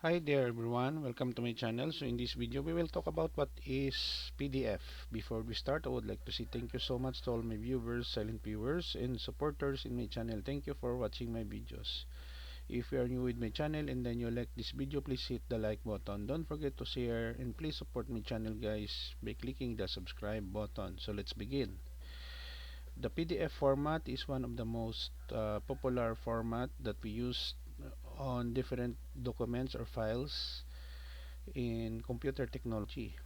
Hi there everyone, welcome to my channel. So in this video we will talk about what is PDF. Before we start, I would like to say thank you so much to all my viewers, silent viewers and supporters in my channel. Thank you for watching my videos. If you are new with my channel and then you like this video, please hit the like button. Don't forget to share and please support my channel guys by clicking the subscribe button. So let's begin. The PDF format is one of the most popular format that we use on different documents or files in computer technology.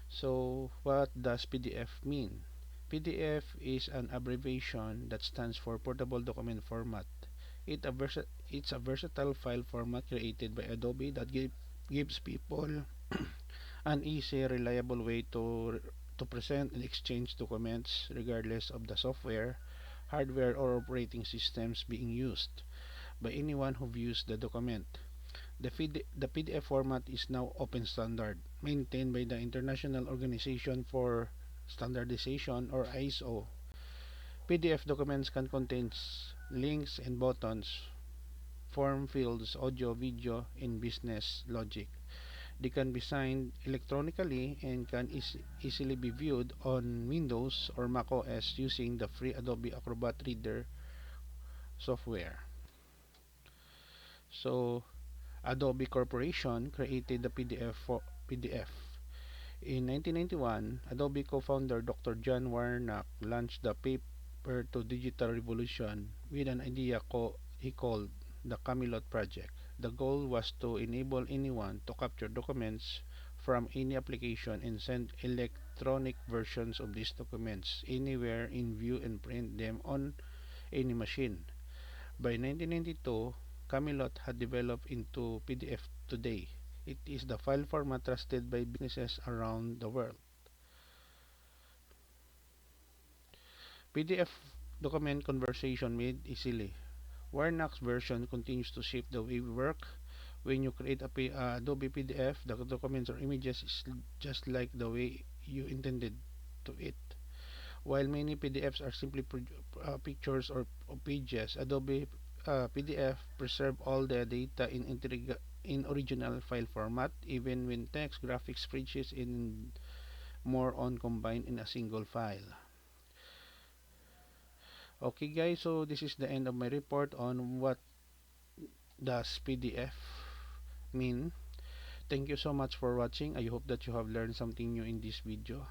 So, what does PDF mean? PDF is an abbreviation that stands for Portable Document Format. It's a versatile file format created by Adobe that gives people an easy, reliable way to present and exchange documents regardless of the software, hardware, or operating systems being used by anyone who views the document. The PDF format is now open standard, maintained by the International Organization for Standardization or ISO. PDF documents can contain links and buttons, form fields, audio, video, and business logic. They can be signed electronically and can easily be viewed on Windows or Mac OS using the free Adobe Acrobat Reader software. So, Adobe Corporation created the PDF. In 1991, Adobe co-founder Dr. John Warnock launched the paper-to-digital revolution with an idea he called the Camelot Project. The goal was to enable anyone to capture documents from any application and send electronic versions of these documents anywhere in view and print them on any machine. By 1992, Camelot had developed into PDF today. It is the file format trusted by businesses around the world. PDF document conversion made easily. Warnock's version continues to shape the way we work. When you create a Adobe PDF, the documents or images is just like the way you intended to it. While many PDFs are simply pictures or pages, Adobe PDF preserve all the data in original file format, even when text, graphics, spreadsheets, and more on combined in a single file. Okay guys, so this is the end of my report on what does PDF mean. Thank you so much for watching. I hope that you have learned something new in this video.